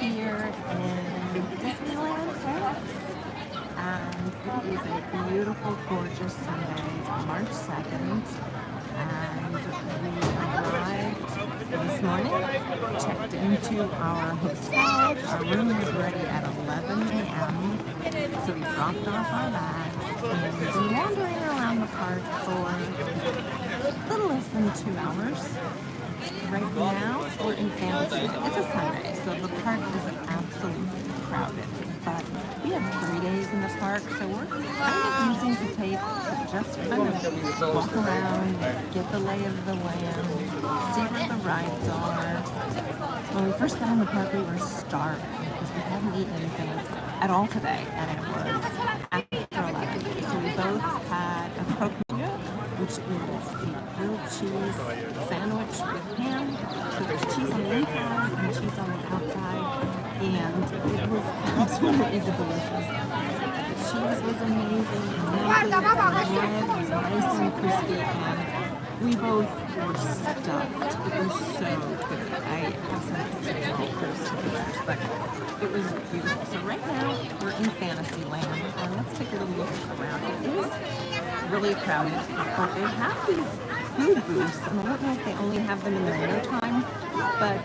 here in Disneyland Paris, and it is a beautiful, gorgeous Sunday, March 2nd, and we arrived this morning, checked into our hotel. Our room was ready at 11 a.m., so we dropped off our bags, and we've been wandering around the park for a little less than 2 hours. Right now, we're in Fantasyland. It's a Sunday, so the park is absolutely crowded. But we have 3 days in the park, so we're kind of using the tape to just kind of walk around, get the lay of the land, see where the rides are. When we first got in the park, we were starving because we hadn't eaten anything at all today, and it was after 11. So we both had a Coke, which is a grilled cheese sandwich with ham. So there's cheese on the inside and cheese on the outside, and it was absolutely delicious. The cheese was amazing, melted, the bread was nice and crispy, and we both were stuffed. It was so good. I have some pictures, I'll post pictures, but it was beautiful. So right now we're in Fantasyland, and let's take a little look around. It is really crowded, but they have these food booths, and I don't know if they only have them in the winter time, but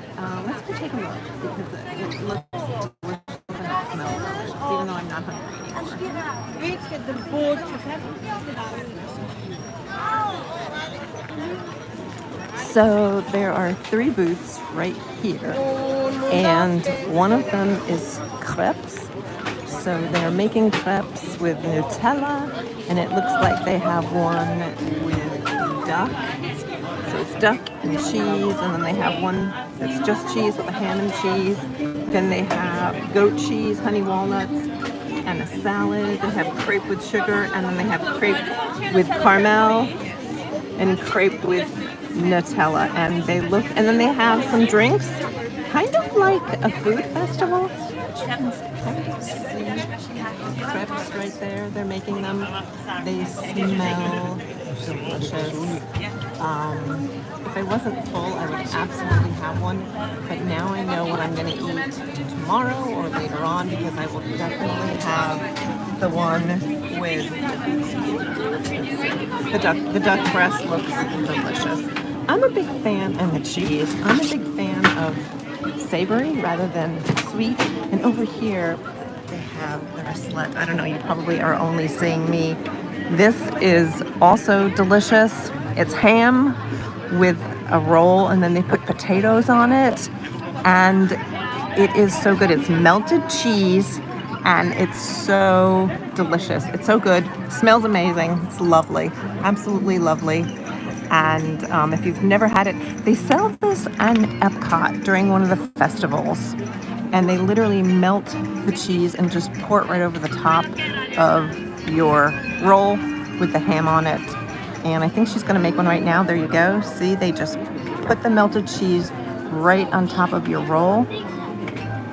let's go take a look because it looks delicious and it smells delicious, even though I'm not hungry anymore. So there are 3 booths right here, and one of them is crepes. So they're making crepes with Nutella, and it looks like they have one with duck. So it's duck and cheese, and then they have one that's just cheese with a ham and cheese. Then they have goat cheese, honey walnuts, and a salad. They have crepe with sugar, and then they have crepe with caramel and crepe with Nutella. And then they have some drinks, kind of like a food festival. Crepes right there, they're making them. They smell delicious. If I wasn't full, I would absolutely have one, but now I know what I'm going to eat tomorrow or later on, because I will definitely have the one with the duck breast. Looks delicious. I'm a big fan, and the cheese, I'm a big fan of savory rather than sweet. And over here they have the raclette. I don't know, you probably are only seeing me. This is also delicious. It's ham with a roll, and then they put potatoes on it, and it is so good. It's melted cheese, and it's so delicious. It's so good. Smells amazing. It's lovely. Absolutely lovely. And if you've never had it, they sell this at Epcot during one of the festivals, and they literally melt the cheese and just pour it right over the top of your roll with the ham on it. And I think she's going to make one right now. There you go. See, they just put the melted cheese right on top of your roll,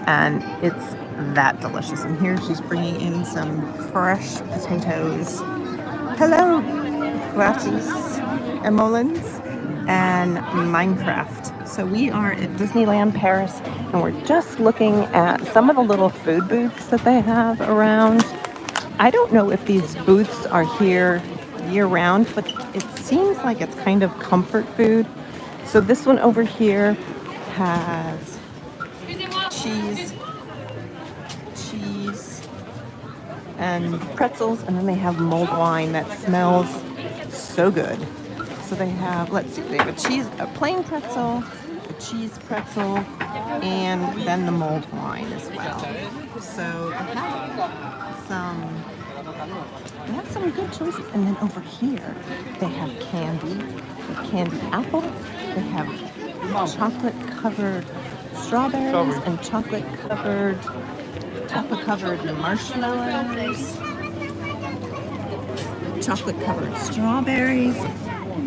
and it's that delicious. And here she's bringing in some fresh potatoes. Hello, gratis, emolens, and Minecraft. So we are at Disneyland Paris, and we're just looking at some of the little food booths that they have around. I don't know if these booths are here year-round, but it seems like it's kind of comfort food. So this one over here has cheese, and pretzels, and then they have mulled wine that smells so good. So they have, let's see, they have a plain pretzel, a cheese pretzel, and then the mulled wine as well. So they have some good choices. And then over here, they have candy. They have candy apple. They have chocolate-covered strawberries and chocolate-covered marshmallows. Chocolate-covered strawberries,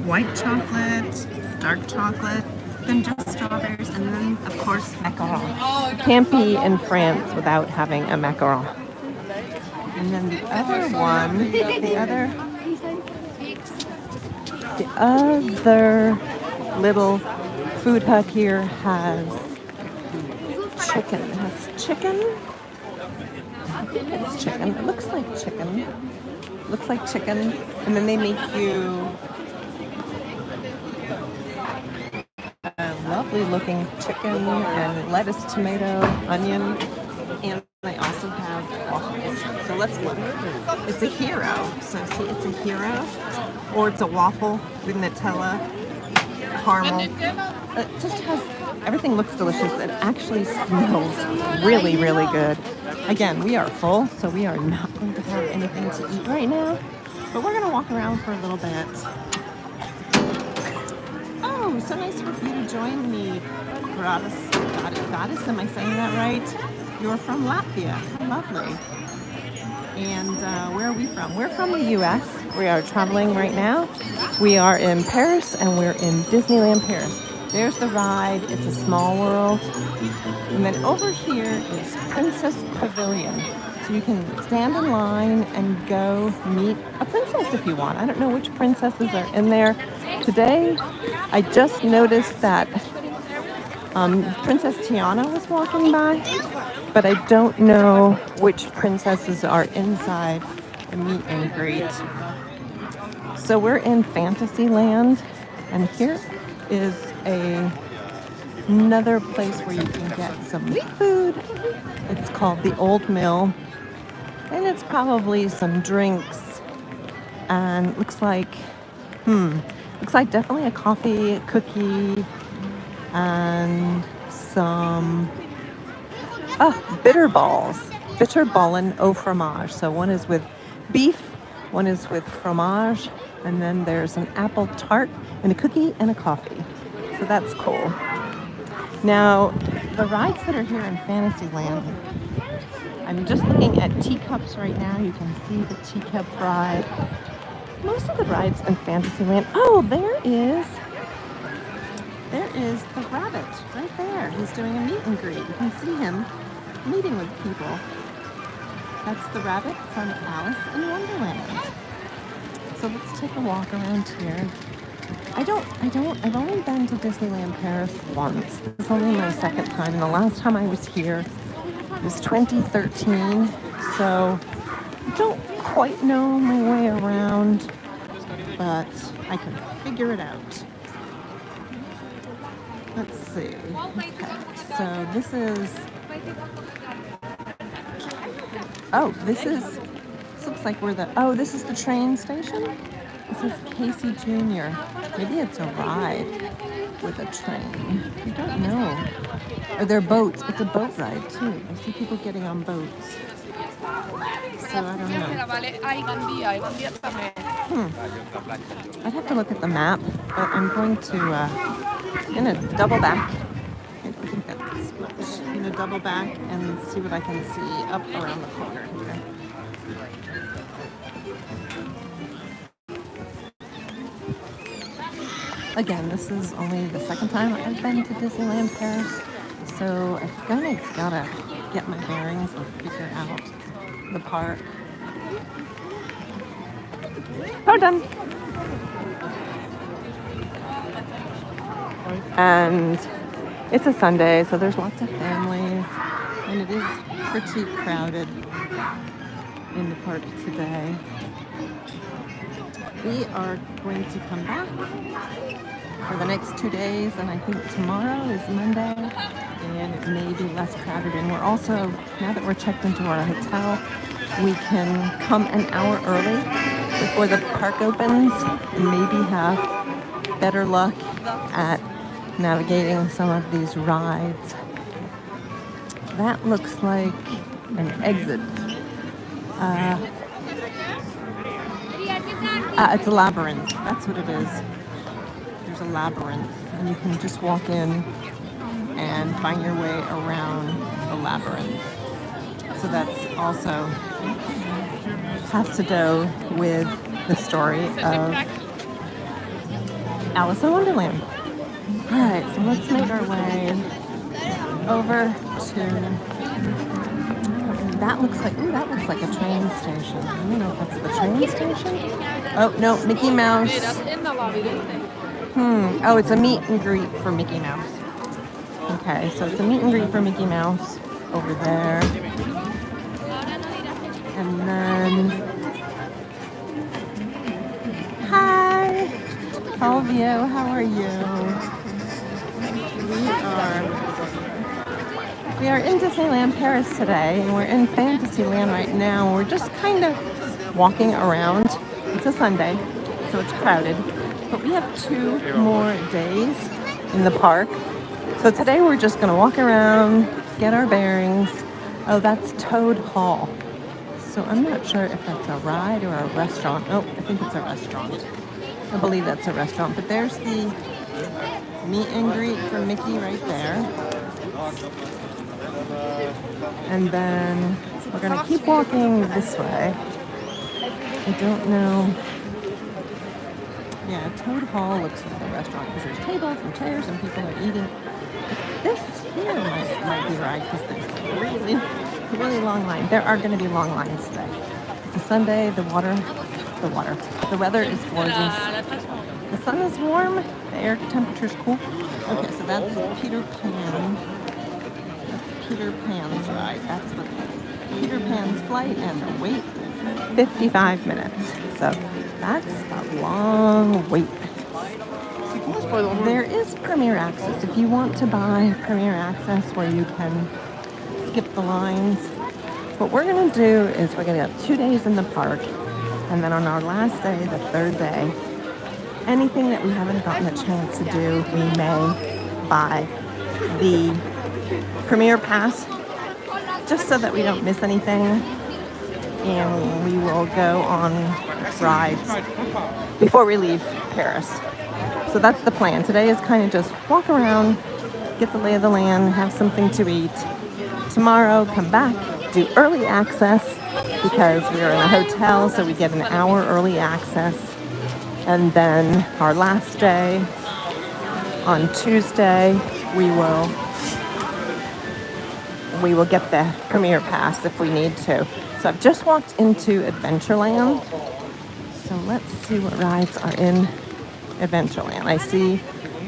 white chocolate, dark chocolate, then just strawberries, and then, of course, macaron. Can't be in France without having a macaron. And then the other little food hut here has chicken. It has chicken. I think it's chicken. It looks like chicken. Looks like chicken. And then they make you a lovely looking chicken and lettuce, tomato, onion. And they also have waffles. So let's look. It's a hero. So see, it's a hero. Or it's a waffle with Nutella, caramel. It just has, everything looks delicious. It actually smells really, really good. Again, we are full, so we are not going to have anything to eat right now. But we're going to walk around for a little bit. Oh, so nice for you to join me. Goddess, am I saying that right? You're from Latvia. Lovely. And where are we from? We're from the U.S. We are traveling right now. We are in Paris, and we're in Disneyland Paris. There's the ride. It's a small world. And then over here is Princess Pavilion. So you can stand in line and go meet a princess if you want. I don't know which princesses are in there today. I just noticed that Princess Tiana was walking by, but I don't know which princesses are inside the meet and greet. So we're in Fantasyland, and here is another place where you can get some food. It's called the Old Mill, and it's probably some drinks, and looks like definitely a coffee, a cookie, and some bitter ballen au fromage. So one is with beef, one is with fromage, and then there's an apple tart and a cookie and a coffee. So that's cool. Now, the rides that are here in Fantasyland, I'm just looking at teacups right now. You can see the teacup ride. Most of the rides in Fantasyland. Oh, there is the rabbit right there. He's doing a meet and greet. You can see him meeting with people. That's the rabbit from Alice in Wonderland. So let's take a walk around here. I've only been to Disneyland Paris once. This is only my second time, and the last time I was here was 2013. So I don't quite know my way around, but I can figure it out. Let's see. Okay, so this looks like this is the train station. This is Casey Jr. Maybe it's a ride with a train. I don't know. Or they're boats. It's a boat ride too. I see people getting on boats. So I don't know. I'd have to look at the map, but I'm going to double back. I don't think that's much. I'm going to double back and see what I can see up around the corner here. Again, this is only the second time I've been to Disneyland Paris, so I've kind of got to get my bearings and figure out the park. Oh, done. And it's a Sunday, so there's lots of families, and it is pretty crowded in the park today. We are going to come back for the next 2 days, and I think tomorrow is Monday, and it may be less crowded. And we're also, now that we're checked into our hotel, we can come an hour early before the park opens and maybe have better luck at navigating some of these rides. That looks like an exit. It's a labyrinth. That's what it is. There's a labyrinth, and you can just walk in and find your way around the labyrinth. So that's also has to do with the story of Alice in Wonderland. All right, so let's make our way over to. That looks like a train station. I don't know if that's the train station. Oh no, Mickey Mouse. Oh, it's a meet and greet for Mickey Mouse. Okay, so it's a meet and greet for Mickey Mouse over there. And then, hi, all of you, how are you? We are in Disneyland Paris today, and we're in Fantasyland right now. We're just kind of walking around. It's a Sunday, so it's crowded, but we have 2 more days in the park. So today we're just gonna walk around, get our bearings. Oh, that's Toad Hall. So I'm not sure if that's a ride or a restaurant. Oh, I think it's a restaurant. I believe that's a restaurant, but there's the meet and greet for Mickey right there. And then we're gonna keep walking this way. I don't know. Yeah, Toad Hall looks like a restaurant because there's tables and chairs and people are eating. This here might be right because there's a really long line. There are going to be long lines today. It's a Sunday. The weather is gorgeous. The sun is warm. The air temperature is cool. Okay, so that's Peter Pan. That's Peter Pan's ride. That's what Peter Pan's flight, and the wait is 55 minutes. So that's a long wait. There is Premier Access. If you want to buy Premier Access where you can skip the lines, what we're going to do is we're going to have 2 days in the park, and then on our last day, the 3rd day, anything that we haven't gotten a chance to do, we may buy the Premier Pass just so that we don't miss anything, and we will go on rides before we leave Paris. So that's the plan. Today is kind of just walk around, get the lay of the land, have something to eat. Tomorrow, come back, do early access because we are in a hotel, so we get an hour early access. And then our last day, on Tuesday, we will get the Premier Pass if we need to. So I've just walked into Adventureland. So let's see what rides are in Adventureland. I see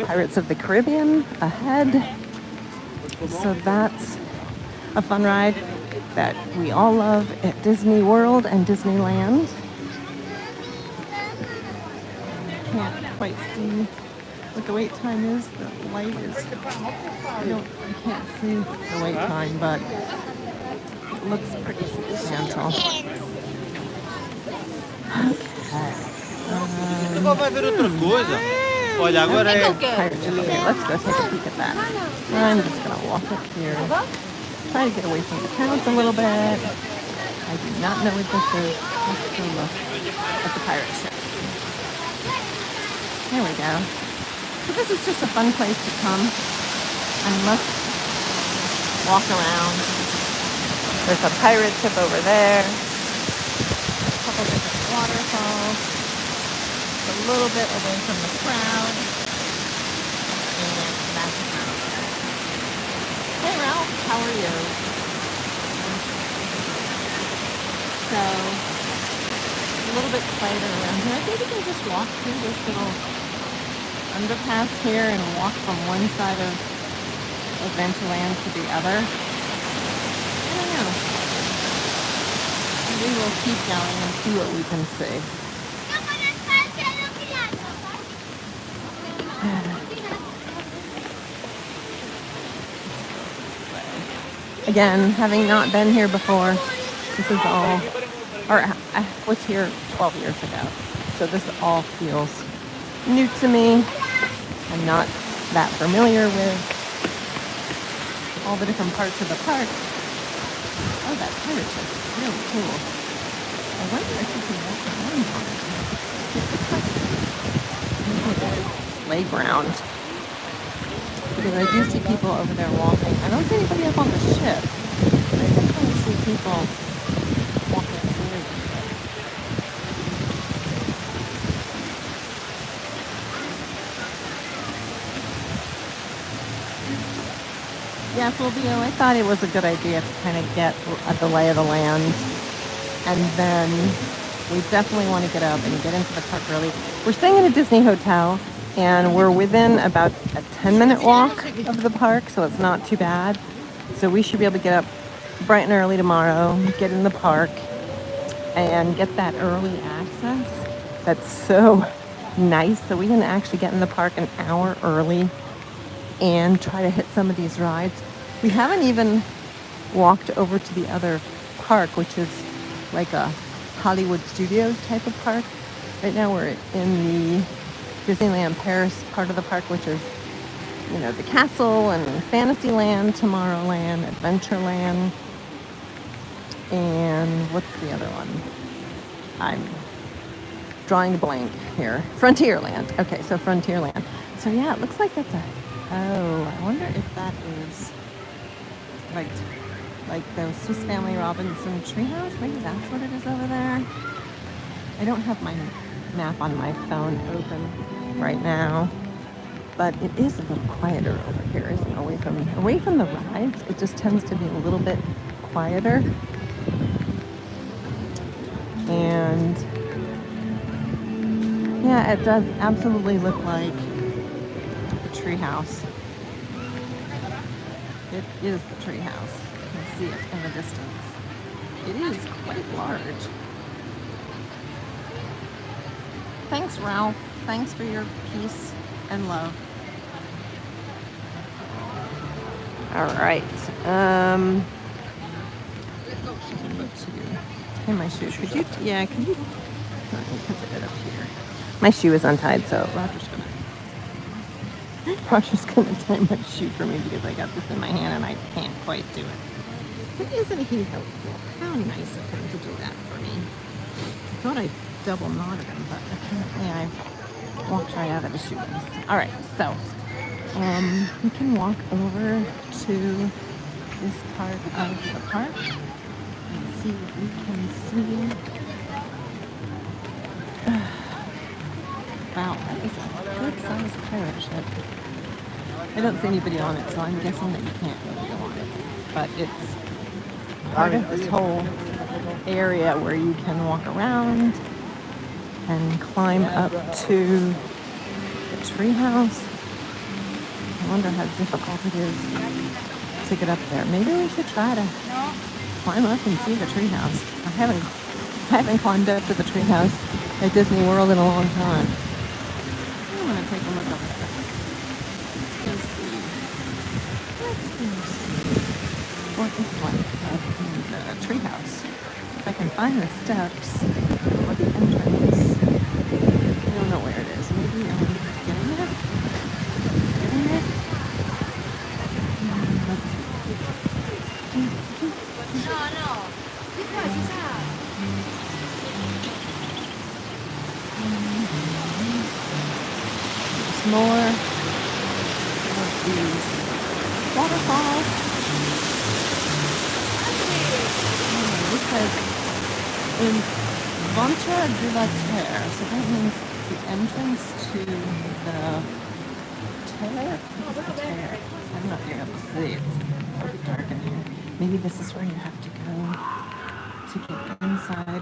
Pirates of the Caribbean ahead. So that's a fun ride that we all love at Disney World and Disneyland. Can't quite see what the wait time is. The light is, I can't see the wait time, but it looks pretty substantial. Okay. Olha, agora é... Let's go take a peek at that. I'm just going to walk up here. Try to get away from the crowds a little bit. I do not know what this is. Let's go look at the pirate ship. There we go. So this is just a fun place to come and look, walk around. There's a pirate ship over there. A couple different waterfalls. A little bit away from the crowd. And that's Ralph. Hey Ralph, how are you? So, a little bit quieter around here. I think we can just walk through this little underpass here and walk from one side of Adventureland to the other. I don't know. We will keep going and see what we can see. Again, having not been here before, this is all, or I was here 12 years ago, so this all feels new to me. I'm not that familiar with all the different parts of the park. Oh, that pirate ship is really cool. I wonder if you can walk around on it. It looks like a playground. Because I do see people over there walking. I don't see anybody up on the ship. But I definitely see people walking through the ship. Yeah, Fulvio, I thought it was a good idea to kind of get at the lay of the land. And then we definitely want to get up and get into the park early. We're staying in a Disney hotel. And we're within about a 10-minute walk of the park, so it's not too bad. So we should be able to get up bright and early tomorrow, get in the park, and get that early access. That's so nice. So we can actually get in the park an hour early and try to hit some of these rides. We haven't even walked over to the other park, which is like a Hollywood Studios type of park. Right now we're in the Disneyland Paris part of the park, which is, you know, the castle and Fantasyland, Tomorrowland, Adventureland, and what's the other one? I'm drawing a blank here. Frontierland. Okay, so Frontierland. So yeah, it looks like that's a, oh, I wonder if that is like the Swiss Family Robinson Treehouse. Maybe that's what it is over there. I don't have my map on my phone open right now, but it is a little quieter over here, isn't it? Away from the rides, it just tends to be a little bit quieter. And yeah, it does absolutely look like the treehouse. It is the treehouse. You can see it in the distance. It is quite large. Thanks, Ralph. Thanks for your peace and love. All right. Hey, my shoe. Could you? Yeah. Could you? Let me put it up here. My shoe is untied, so Roger's gonna tie my shoe for me because I got this in my hand and I can't quite do it. But isn't he helpful? How nice of him to do that for me. I thought I double knotted him, but apparently I walked right out of the shoelace. All right, so we can walk over to this part of the park and see what we can see. Wow, that is a good-sized pirate ship. I don't see anybody on it, so I'm guessing that you can't really go on it. But it's part of this whole area where you can walk around and climb up to the treehouse. I wonder how difficult it is to get up there. Maybe we should try to climb up and see the treehouse. I haven't climbed up to the treehouse at Disney World in a long time. I'm gonna take a look over there. Let's go see what it's like in the treehouse. If I can find the steps or the entrance. I don't know where it is. Maybe I'm getting there? Getting there? Let's see. There's more of these waterfalls. This says in Ventre de la Terre, so that means the entrance to the Terre. I'm not being able to see. It's dark in here. Maybe this is where you have to go to get inside.